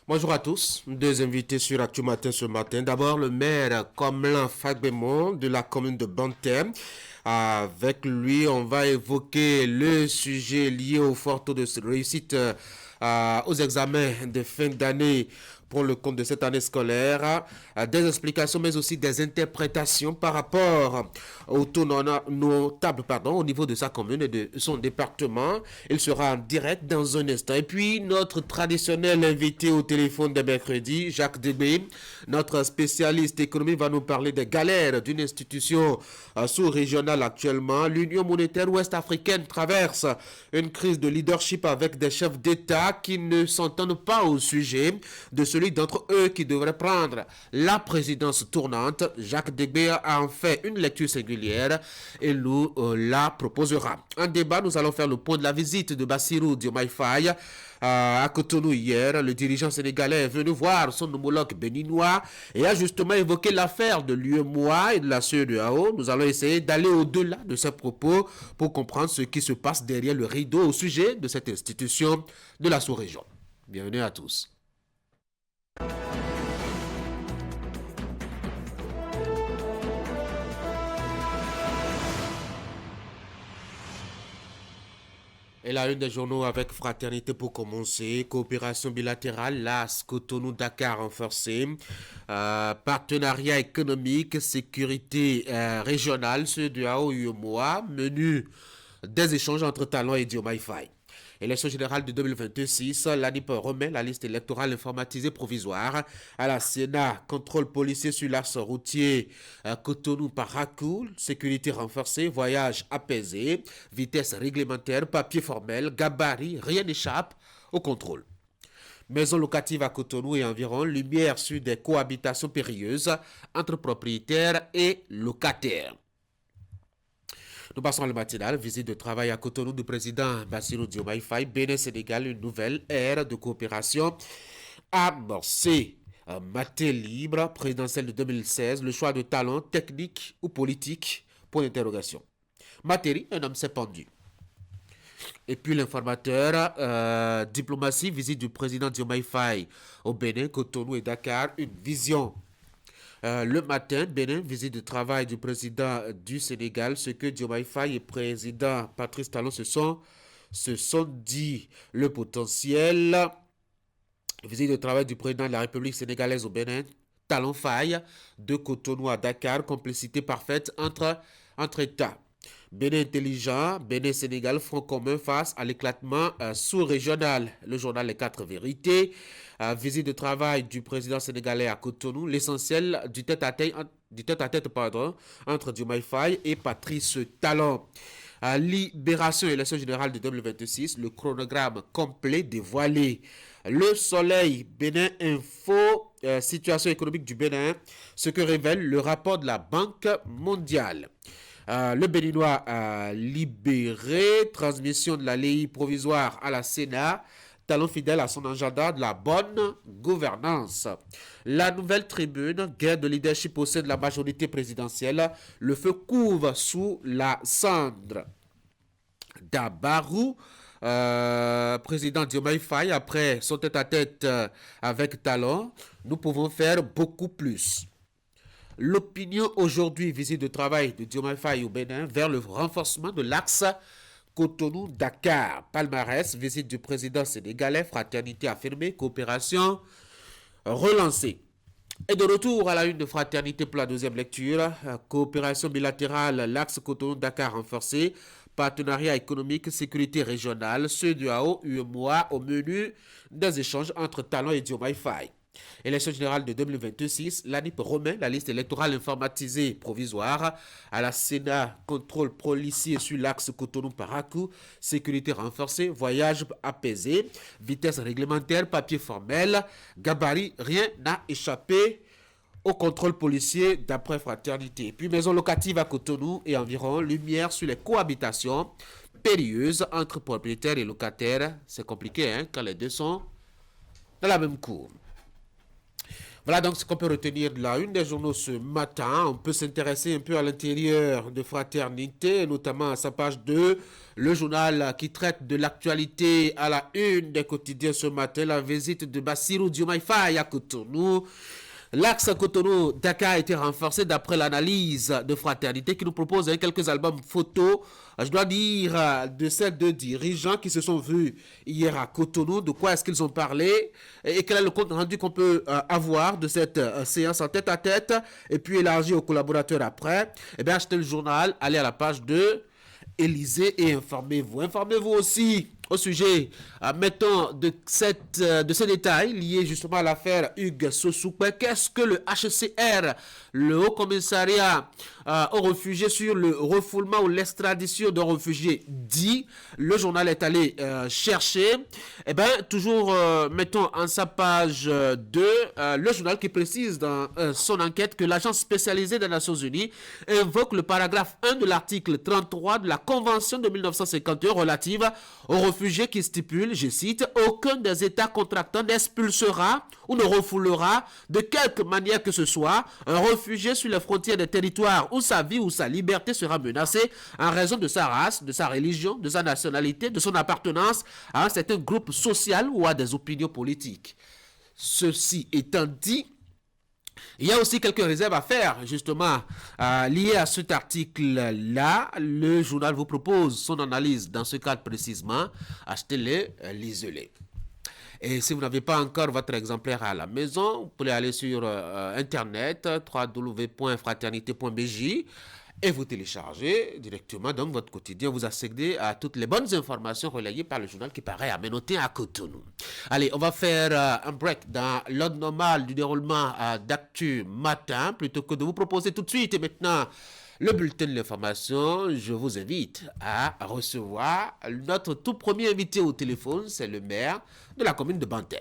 Bonjour à tous. Deux invités sur Actu Matin ce matin. D'abord, le maire Komlan Fagbemon de la commune de Bantem. Avec lui, on va évoquer le sujet lié au fort taux de réussite aux examens de fin d'année pour le compte de cette année scolaire, des explications mais aussi des interprétations par rapport au taux notable au niveau de sa commune et de son département. Il sera en direct dans un instant. Et puis notre traditionnel invité au téléphone de mercredi, Jacques Debé, notre spécialiste économique, va nous parler des galères d'une institution sous-régionale actuellement. L'Union monétaire ouest-africaine traverse une crise de leadership avec des chefs d'État qui ne s'entendent pas au sujet de celui d'entre eux qui devrait prendre la présidence tournante. Jacques Debé a en fait une lecture singulière et nous la proposera. En débat, nous allons faire le point de la visite de Bassirou Diomaye Faye à Cotonou hier. Le dirigeant sénégalais est venu voir son homologue béninois et a justement évoqué l'affaire de l'UEMOA et de la CEDEAO. Nous allons essayer d'aller au-delà de ces propos pour comprendre ce qui se passe derrière le rideau au sujet de cette institution de la sous-région. Bienvenue à tous. Et la une des journaux avec Fraternité pour commencer, coopération bilatérale, LAS, Cotonou, Dakar renforcée, partenariat économique, sécurité régionale, CEDEAO, UEMOA, menu des échanges entre Talon et Diomaye Faye. Élection générale de 2026, l'ANIP remet la liste électorale informatisée provisoire à la Sénat. Contrôle policier sur l'axe routier Cotonou-Parakou, sécurité renforcée, voyage apaisé, vitesse réglementaire, papier formel, gabarit, rien n'échappe au contrôle. Maison locative à Cotonou et environ, lumière sur des cohabitations périlleuses entre propriétaires et locataires. Nous passons à le matinal, visite de travail à Cotonou du président Bassirou Diomaye Faye, Bénin-Sénégal, une nouvelle ère de coopération amorcée. Maté libre, présidentielle de 2016, le choix de talent technique ou politique, point d'interrogation. Matéri, un homme s'est pendu. Et puis l'informateur, diplomatie, visite du président Diomaye Faye au Bénin, Cotonou et Dakar, une vision. Le matin, Bénin, visite de travail du président du Sénégal, ce que Diomaye Faye et président Patrice Talon se sont dit. Le potentiel, visite de travail du président de la République sénégalaise au Bénin, Talon Faye, de Cotonou à Dakar, complicité parfaite entre États. Bénin intelligent, Bénin-Sénégal, front commun face à l'éclatement sous-régional. Le journal Les 4 vérités, visite de travail du président sénégalais à Cotonou, l'essentiel du tête-à-tête entre Diomaye Faye et Patrice Talon. Libération et élection générale de 2026, le chronogramme complet dévoilé. Le Soleil, Bénin Info, situation économique du Bénin, ce que révèle le rapport de la Banque mondiale. Le Béninois a libéré, transmission de la LEI provisoire à la Sénat, talon fidèle à son agenda de la bonne gouvernance. La Nouvelle Tribune, guerre de leadership au sein de la majorité présidentielle, le feu couvre sous la cendre. Dabarou, président Diomaye Faye, après son tête-à-tête avec Talon, nous pouvons faire beaucoup plus. L'opinion aujourd'hui, visite de travail de Diomaye Faye au Bénin vers le renforcement de l'axe Cotonou-Dakar. Palmarès, visite du président sénégalais, fraternité affirmée, coopération relancée. Et de retour à la une de Fraternité pour la deuxième lecture, coopération bilatérale, l'axe Cotonou-Dakar renforcé, partenariat économique, sécurité régionale, CEDEAO, UEMOA au menu des échanges entre Talon et Diomaye Faye. Élection générale de 2026, l'ANIP remet la liste électorale informatisée provisoire à la Sénat, contrôle policier sur l'axe Cotonou-Parakou, sécurité renforcée, voyage apaisé, vitesse réglementaire, papier formel, gabarit, rien n'a échappé au contrôle policier d'après Fraternité. Puis maison locative à Cotonou et environ, lumière sur les cohabitations périlleuses entre propriétaires et locataires. C'est compliqué quand les deux sont dans la même cour. Voilà donc ce qu'on peut retenir de la une des journaux ce matin. On peut s'intéresser un peu à l'intérieur de Fraternité, notamment à sa page 2. Le journal qui traite de l'actualité à la une des quotidiens ce matin, la visite de Bassirou Diomaye Faye à Cotonou. L'axe Cotonou-Dakar a été renforcé d'après l'analyse de Fraternité qui nous propose quelques albums photos, je dois dire, de ces deux dirigeants qui se sont vus hier à Cotonou. De quoi est-ce qu'ils ont parlé et quel est le compte rendu qu'on peut avoir de cette séance en tête à tête et puis élargi aux collaborateurs après. Eh bien, achetez le journal, allez à la page 2, lisez et informez-vous. Informez-vous aussi au sujet, mettons, de ces détails liés justement à l'affaire Hugues Sossoukwe. Qu'est-ce que le HCR, le Haut Commissariat aux réfugiés sur le refoulement ou l'extradition d'un réfugié dit? Le journal est allé chercher. Eh bien, toujours, mettons, en sa page 2, le journal qui précise dans son enquête que l'agence spécialisée des Nations Unies invoque le paragraphe 1 de l'article 33 de la Convention de 1951 relative aux réfugiés qui stipule, je cite, « Aucun des États contractants n'expulsera ou ne refoulera de quelque manière que ce soit un réfugié sur les frontières des territoires où sa vie ou sa liberté sera menacée en raison de sa race, de sa religion, de sa nationalité, de son appartenance à un certain groupe social ou à des opinions politiques. » Ceci étant dit, il y a aussi quelques réserves à faire, justement, liées à cet article-là. Le journal vous propose son analyse dans ce cadre précisément. Achetez-les, lisez-les. Et si vous n'avez pas encore votre exemplaire à la maison, vous pouvez aller sur Internet, www.fraternité.bj, et vous téléchargez directement donc votre quotidien. Vous accédez à toutes les bonnes informations relayées par le journal qui paraît à Ménoté à Cotonou. Allez, on va faire un break dans l'ordre normal du déroulement d'actu matin, plutôt que de vous proposer tout de suite et maintenant le bulletin de l'information. Je vous invite à recevoir notre tout premier invité au téléphone, c'est le maire de la commune de Banté.